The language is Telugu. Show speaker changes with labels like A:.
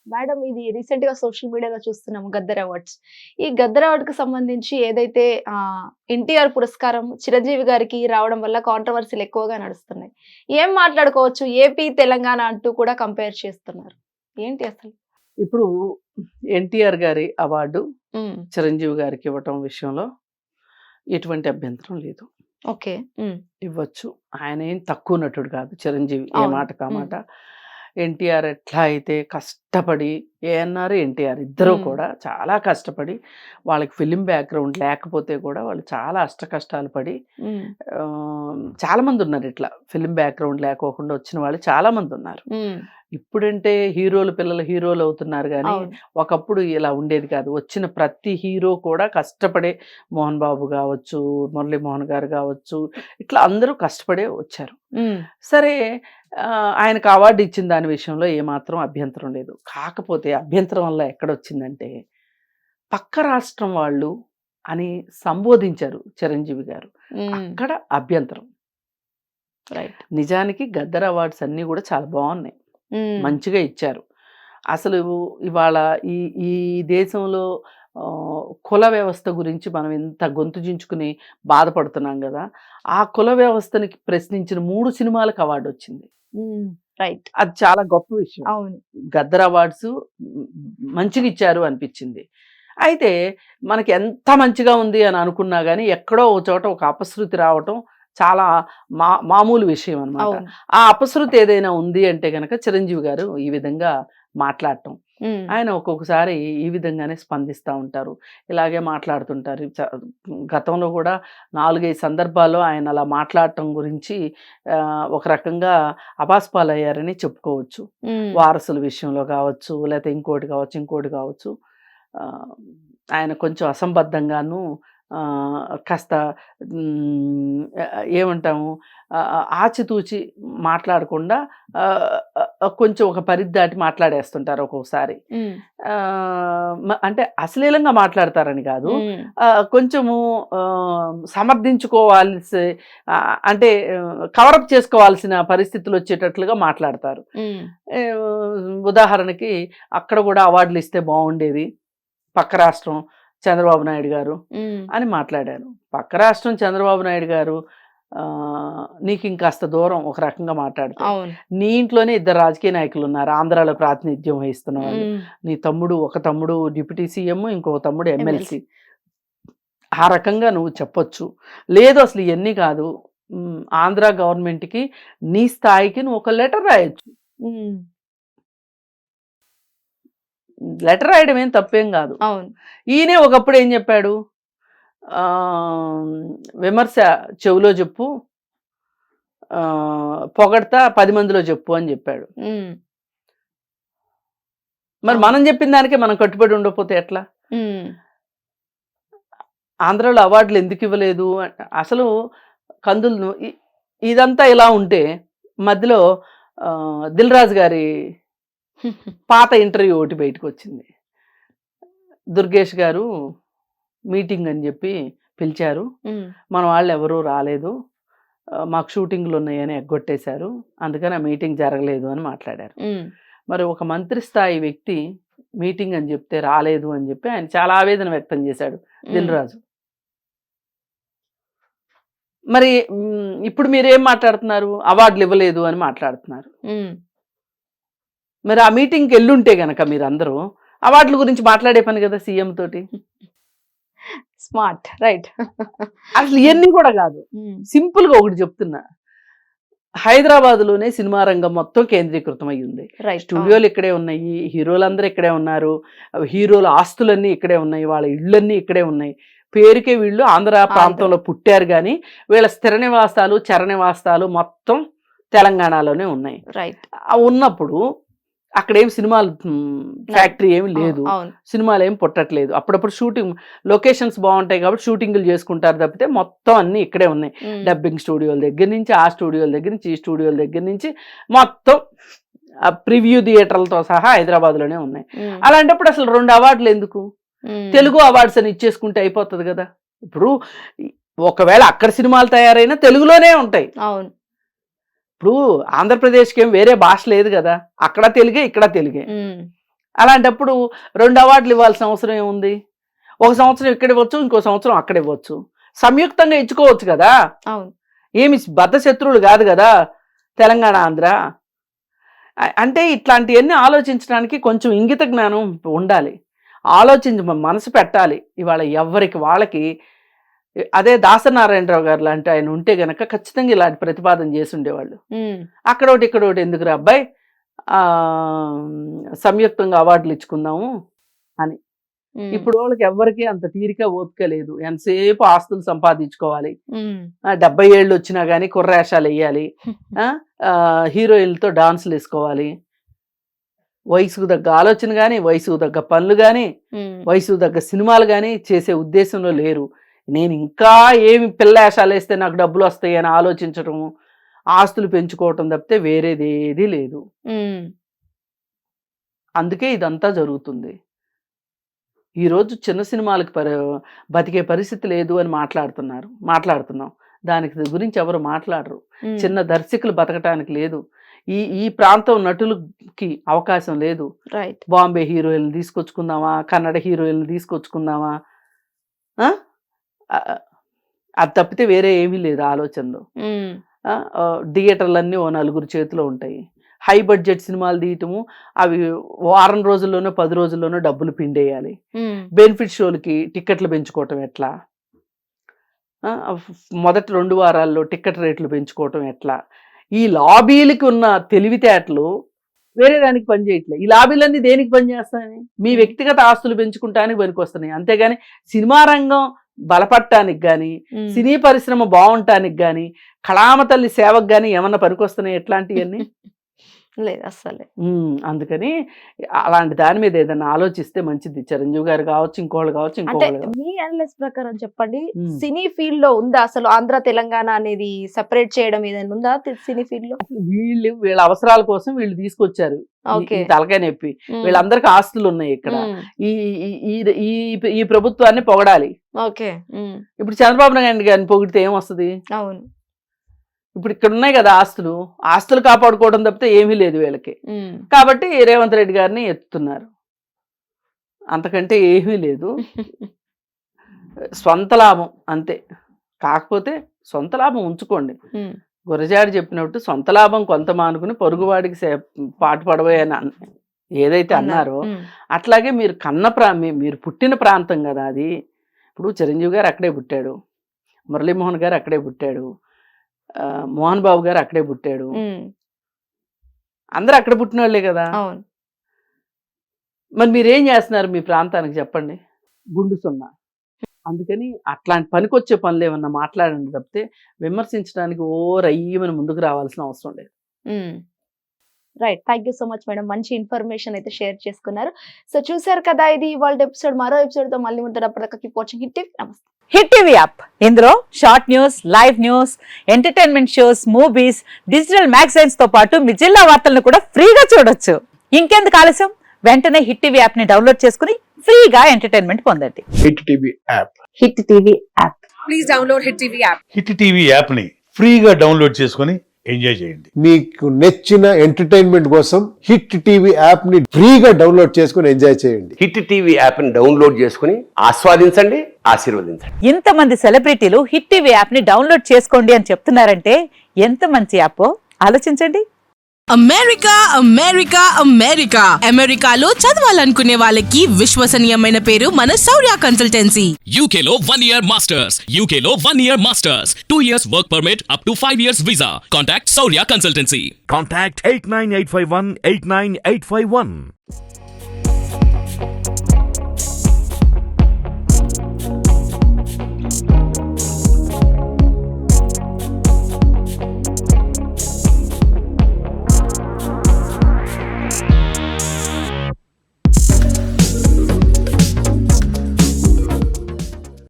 A: మేడం ఇది రీసెంట్ గా సోషల్ మీడియాలో చూస్తున్నాము గద్దర్ అవార్డ్స్. ఈ గద్దర్ అవార్డ్ కి సంబంధించి ఏదైతే ఎన్టీఆర్ పురస్కారం చిరంజీవి గారికి రావడం వల్ల కాంట్రవర్సీలు ఎక్కువగా నడుస్తున్నాయి. ఏం మాట్లాడుకోవచ్చు? ఏపీ, తెలంగాణ అంటూ కూడా కంపేర్ చేస్తున్నారు. ఏంటి అసలు?
B: ఇప్పుడు ఎన్టీఆర్ గారి అవార్డు
A: హ్మ్.
B: చిరంజీవి గారికి ఇవ్వటం విషయంలో ఎటువంటి అభ్యంతరం లేదు.
A: ఓకే.
B: ఇవ్వచ్చు. ఆయన ఏం తక్కువ నటుడు కాదు చిరంజీవి. ఏ
A: అవును.
B: మాట కామాట. ఎన్టీఆర్ ఎట్లా అయితే కష్టపడి, ఏఎన్ఆర్, ఎన్టీఆర్ ఇద్దరు కూడా చాలా కష్టపడి, వాళ్ళకి ఫిలిం బ్యాక్గ్రౌండ్ లేకపోతే కూడా వాళ్ళు చాలా కష్టాలు పడి చాలా మంది ఉన్నారు. ఇట్లా ఫిలిం బ్యాక్గ్రౌండ్ లేకోకుండా వచ్చిన వాళ్ళు చాలా మంది ఉన్నారు. ఇప్పుడంటే పిల్లలు హీరోలు అవుతున్నారు కానీ ఒకప్పుడు ఇలా ఉండేది కాదు. వచ్చిన ప్రతి హీరో కూడా కష్టపడే, మోహన్ బాబు కావచ్చు, మురళీమోహన్ గారు కావచ్చు, ఇట్లా అందరూ కష్టపడే వచ్చారు. సరే, ఆయనకు అవార్డు ఇచ్చిన దాని విషయంలో ఏమాత్రం అభ్యంతరం లేదు. కాకపోతే అభ్యంతరం వల్ల ఎక్కడొచ్చిందంటే, పక్క రాష్ట్రం వాళ్ళు అని సంబోధించారు చిరంజీవి గారు. అక్కడ అభ్యంతరం. నిజానికి గద్దర్ అవార్డ్స్ అన్నీ కూడా చాలా బాగున్నాయి, మంచిగా ఇచ్చారు. అసలు ఇవాళ ఈ దేశంలో కుల వ్యవస్థ గురించి మనం ఎంత గొంతు చించుకుని బాధపడుతున్నాం కదా, ఆ కుల వ్యవస్థని ప్రశ్నించిన 3 సినిమాలకు అవార్డు వచ్చింది.
A: రైట్.
B: అది చాలా గొప్ప విషయం.
A: అవును.
B: గద్దర్ అవార్డ్స్ మంచిగా ఇచ్చారు అనిపించింది. అయితే మనకి ఎంత మంచిగా ఉంది అని అనుకున్నా కానీ ఎక్కడో ఒక చోట ఒక అపశృతి రావటం చాలా మామూలు విషయం అనమాట. ఆ అపశృతి ఏదైనా ఉంది అంటే కనుక చిరంజీవి గారు ఈ విధంగా మాట్లాడటం, ఆయన ఒక్కొక్కసారి ఈ విధంగానే స్పందిస్తూ ఉంటారు, ఇలాగే మాట్లాడుతుంటారు. గతంలో కూడా 4-5 సందర్భాల్లో ఆయన అలా మాట్లాడటం గురించి ఒక రకంగా అపాస్పాలయ్యారని చెప్పుకోవచ్చు. వారసుల విషయంలో కావచ్చు, లేకపోతే ఇంకోటి కావచ్చు. ఆయన కొంచెం అసంబద్ధంగాను, కాస్త ఏమంటాము, ఆచితూచి మాట్లాడకుండా కొంచెం ఒక పరిధి దాటి మాట్లాడేస్తుంటారు ఒక్కొక్కసారి. అంటే అశ్లీలంగా మాట్లాడతారని కాదు, కొంచెము సమర్థించుకోవాల్సి, అంటే కవరప్ చేసుకోవాల్సిన పరిస్థితులు వచ్చేటట్లుగా మాట్లాడతారు. ఉదాహరణకి అక్కడ కూడా అవార్డులు ఇస్తే బాగుండేది, పక్క రాష్ట్రం చంద్రబాబు నాయుడు గారు అని మాట్లాడారు. పక్క రాష్ట్రం చంద్రబాబు నాయుడు గారు నీకు ఇంకాస్త దూరం ఒక రకంగా మాట్లాడతారు. నీ ఇంట్లోనే 2 రాజకీయ నాయకులు ఉన్నారు ఆంధ్రాలో ప్రాతినిధ్యం వహిస్తున్న వాళ్ళు. నీ ఒక తమ్ముడు డిప్యూటీ సీఎం, ఇంకో తమ్ముడు ఎమ్మెల్సీ. ఆ రకంగా నువ్వు చెప్పొచ్చు. లేదు అసలు ఇవన్నీ కాదు, ఆంధ్ర గవర్నమెంట్కి నీ స్థాయికి నువ్వు ఒక లెటర్ రాయొచ్చు. లెటర్ రాయడం ఏం తప్పేం కాదు. ఈయనే ఒకప్పుడు ఏం చెప్పాడు, విమర్శ చెవులో చెప్పు, పొగడతా 10 మందిలో చెప్పు అని చెప్పాడు. మరి మనం చెప్పిన దానికే మనం కట్టుబడి ఉండకపోతే ఎట్లా? ఆంధ్రాలో అవార్డులు ఎందుకు ఇవ్వలేదు? అసలు కందులు ఇదంతా ఇలా ఉంటే మధ్యలో దిల్ రాజు గారి పాత ఇంటర్వ్యూ ఒకటి బయటకు వచ్చింది. దుర్గేష్ గారు మీటింగ్ అని చెప్పి పిలిచారు, మన వాళ్ళు ఎవరూ రాలేదు, మాకు షూటింగ్లు ఉన్నాయని ఎగ్గొట్టేశారు, అందుకని ఆ మీటింగ్ జరగలేదు అని మాట్లాడారు. మరి ఒక మంత్రి స్థాయి వ్యక్తి మీటింగ్ అని చెప్తే రాలేదు అని చెప్పి ఆయన చాలా ఆవేదన వ్యక్తం చేశాడు దిల్ రాజు. మరి ఇప్పుడు మీరేం మాట్లాడుతున్నారు? అవార్డులు ఇవ్వలేదు అని మాట్లాడుతున్నారు. మరి ఆ మీటింగ్కి వెళ్ళుంటే గనక మీరందరూ అవార్డుల గురించి మాట్లాడే పని కదా సీఎం తోటి.
A: స్మార్ట్. రైట్.
B: అసలు ఇవన్నీ కూడా కాదు, సింపుల్ గా ఒకటి చెప్తున్నా, హైదరాబాద్లోనే సినిమా రంగం మొత్తం కేంద్రీకృతం అయి ఉంది. స్టూడియోలు ఇక్కడే ఉన్నాయి, హీరోలందరూ ఇక్కడే ఉన్నారు, హీరోల ఆస్తులన్నీ ఇక్కడే ఉన్నాయి, వాళ్ళ ఇళ్ళన్నీ ఇక్కడే ఉన్నాయి. పేరుకే వీళ్ళు ఆంధ్ర ప్రాంతంలో పుట్టారు కానీ వీళ్ళ స్థిర నివాసాలు, చర నివాసాలు మొత్తం తెలంగాణలోనే ఉన్నాయి. ఉన్నప్పుడు అక్కడేం సినిమాలు ఫ్యాక్టరీ ఏమి లేదు, సినిమాలు ఏమి పుట్టట్లేదు. అప్పుడప్పుడు షూటింగ్ లొకేషన్స్ బాగుంటాయి కాబట్టి షూటింగ్లు చేసుకుంటారు తప్పితే మొత్తం అన్ని ఇక్కడే ఉన్నాయి. డబ్బింగ్ స్టూడియోల దగ్గర నుంచి, ఆ స్టూడియోల దగ్గర నుంచి, ఈ స్టూడియోల దగ్గర నుంచి మొత్తం ప్రివ్యూ థియేటర్లతో సహా హైదరాబాద్లోనే ఉన్నాయి. అలాంటప్పుడు అసలు 2 అవార్డులు ఎందుకు? తెలుగు అవార్డ్స్ అని ఇచ్చేసుకుంటే అయిపోతుంది కదా. ఇప్పుడు ఒకవేళ అక్కడ సినిమాలు తయారైనా తెలుగులోనే ఉంటాయి. ఇప్పుడు ఆంధ్రప్రదేశ్కి ఏం వేరే భాష లేదు కదా, అక్కడ తెలుగే ఇక్కడ తెలుగే. అలాంటప్పుడు 2 అవార్డులు ఇవ్వాల్సిన అవసరం ఏముంది? ఒక సంవత్సరం ఇక్కడ ఇవ్వచ్చు, ఇంకో సంవత్సరం అక్కడ ఇవ్వచ్చు, సంయుక్తంగా ఇచ్చుకోవచ్చు కదా.
A: అవును.
B: ఏమి బద్ధ శత్రువులు కాదు కదా తెలంగాణ ఆంధ్ర. అంటే ఇట్లాంటివన్నీ ఆలోచించడానికి కొంచెం ఇంగిత జ్ఞానం ఉండాలి, మనసు పెట్టాలి. ఇవాళ ఎవరికి వాళ్ళకి అదే దాసనారాయణరావు గారు లాంటి ఆయన ఉంటే గనక ఖచ్చితంగా ఇలాంటి ప్రతిపాదన చేసి ఉండేవాళ్ళు. అక్కడ ఒకటి ఇక్కడ ఒకటి ఎందుకురా అబ్బాయి, సంయుక్తంగా అవార్డులు ఇచ్చుకుందాము అని. ఇప్పుడు వాళ్ళకి ఎవరికి అంత తీరిక ఓపిక లేదు. ఎంతసేపు ఆస్తులు సంపాదించుకోవాలి, 70 ఏళ్ళు వచ్చినా గానీ కుర్రేషాలు వేయాలి, హీరోయిన్లతో డాన్సులు వేసుకోవాలి, వయసుకు తగ్గ ఆలోచన కానీ, వయసుకు తగ్గ పనులు కానీ, వయసుకు తగ్గ సినిమాలు కానీ చేసే ఉద్దేశంలో లేరు. నేను ఇంకా ఏమి పిల్లేషాలు వేస్తే నాకు డబ్బులు వస్తాయి అని ఆలోచించడం, ఆస్తులు పెంచుకోవటం తప్పితే వేరేది ఏదీ లేదు. అందుకే ఇదంతా జరుగుతుంది. ఈరోజు చిన్న సినిమాలకు బతికే పరిస్థితి లేదు అని మాట్లాడుతున్నాం. దానికి గురించి ఎవరు మాట్లాడరు. చిన్న దర్శకులు బతకటానికి లేదు. ఈ ప్రాంతం నటులకి అవకాశం లేదు. బాంబే హీరోయిన్లు తీసుకొచ్చుకుందామా, కన్నడ హీరోయిన్లు తీసుకొచ్చుకుందామా, అది తప్పితే వేరే ఏమీ లేదు ఆలోచనలో. థియేటర్లన్నీ ఓ 4 చేతిలో ఉంటాయి. హై బడ్జెట్ సినిమాలు తీయటము, అవి వారం రోజుల్లోనో 10 రోజుల్లోనో డబ్బులు పిండేయాలి. బెనిఫిట్ షోలకి టిక్కెట్లు పెంచుకోవటం ఎట్లా, మొదటి 2 వారాల్లో టిక్కెట్ రేట్లు పెంచుకోవటం ఎట్లా, ఈ లాబీలకి ఉన్న తెలివితేటలు వేరే దానికి పనిచేయట్లేదు. ఈ లాబీలన్నీ దేనికి పనిచేస్తాయని? మీ వ్యక్తిగత ఆస్తులు పెంచుకుంటానికి పనికొస్తున్నాయి. అంతేగాని సినిమా రంగం బలపడటానికి కానీ, సినీ పరిశ్రమ బాగుంటానికి కానీ, కళామ తల్లి సేవకు కానీ ఏమన్నా పనికొస్తున్నాయి ఎట్లాంటివన్నీ?
A: లేదు అస్సలే.
B: అందుకని అలాంటి దాని మీద ఏదైనా ఆలోచిస్తే మంచిది. చిరంజీవి గారు కావచ్చు, ఇంకోళ్ళు కావచ్చు,
A: అంటే మీ అనలైజ్ ప్రకారం చెప్పండి, సినీ ఫీల్డ్ లో ఉందా అసలు ఆంధ్ర తెలంగాణ అనేది సెపరేట్ చేయడం ఏదైనా ఉందా సినీ ఫీల్డ్ లో?
B: వీళ్ళ అవసరాల కోసం వీళ్ళు తీసుకొచ్చారు తలకాయ నొప్పి. వీళ్ళందరికీ ఆస్తులు ఉన్నాయి ఇక్కడ. ఈ ప్రభుత్వాన్ని పొగడాలి. ఇప్పుడు చంద్రబాబు నాయుడు గారిని పొగిడితే ఏమొస్తుంది?
A: అవును.
B: ఇప్పుడు ఇక్కడ ఉన్నాయి కదా ఆస్తులు కాపాడుకోవడం తప్పితే ఏమీ లేదు వీళ్ళకి. కాబట్టి రేవంత్ రెడ్డి గారిని ఎత్తుతున్నారు, అంతకంటే ఏమీ లేదు. సొంత లాభం అంతే. కాకపోతే సొంత లాభం ఉంచుకోండి. గురజాడి చెప్పినట్టు సొంత లాభం కొంత మానుకుని పొరుగువాడికి పాటు పడబోయని ఏదైతే అన్నారో అట్లాగే మీరు మీరు పుట్టిన ప్రాంతం కదా అది. ఇప్పుడు చిరంజీవి గారు అక్కడే పుట్టాడు, మురళీమోహన్ గారు అక్కడే పుట్టాడు, మోహన్ బాబు గారు అక్కడే పుట్టాడు, అందరూ అక్కడ పుట్టిన వాళ్ళే కదా. మరి మీరేం చేస్తున్నారు మీ ప్రాంతానికి చెప్పండి? గుండు సున్నా. అందుకని అట్లాంటి పనికొచ్చే పనులు ఏమన్నా మాట్లాడండి తప్పితే విమర్శించడానికి రయ్యమని ముందుకు రావాల్సిన అవసరం లేదు.
A: Right, thank you so much madam, మంచి ఇన్ఫర్మేషన్ అయితే షేర్ చేసుకున్నారు. సో చూసారు కదా, ఇది ఇవాళ ఎపిసోడ్. మరో ఎపిసోడ్ తో మళ్ళీ ఉంటారు. అప్పటిదాకా కీప్ వాచింగ్ హిట్ టీవీ. నమస్తే.
C: హిట్ టీవీ యాప్, ఇందులో short news, live news, entertainment shows, movies, digital magazines తో పాటు మీ జిల్లా వార్తలను కూడా ఫ్రీగా చూడొచ్చు. ఇంకెందుకు ఆలస్యం, వెంటనే హిట్ టీవీ యాప్ ని డౌన్లోడ్ చేసుకుని ఫ్రీగా ఎంటర్టైన్మెంట్ పొందండి.
D: Hit TV app,
C: hit TV app,
E: please download hit TV app.
F: Hit TV app ని ఫ్రీగా డౌన్లోడ్ చేసుకుని ఎంజాయ్ చేయండి.
D: మీకు నచ్చిన ఎంటర్టైన్మెంట్ కోసం హిట్ టీవీ యాప్ ని ఫ్రీగా డౌన్లోడ్ చేసుకుని ఎంజాయ్ చేయండి.
G: హిట్ టీవీ యాప్ ని డౌన్లోడ్ చేసుకుని ఆస్వాదించండి, ఆశీర్వదించండి.
C: ఇంతమంది సెలబ్రిటీలు హిట్ టీవీ యాప్ ని డౌన్లోడ్ చేసుకోండి అని చెప్తున్నారంటే ఎంత మంచి యాప్ ఆలోచించండి.
E: అమెరికా అమెరికా అమెరికా అమెరికాలో చదవాలనుకునే వాళ్ళకి విశ్వసనీయమైన పేరు మన శౌర్య కన్సల్టెన్సీ.
H: UK లో 1 year masters, UK లో 1 year masters, 2 years work permit up to 5 years visa. Contact Saurya Consultancy.
I: Contact 89851 89851.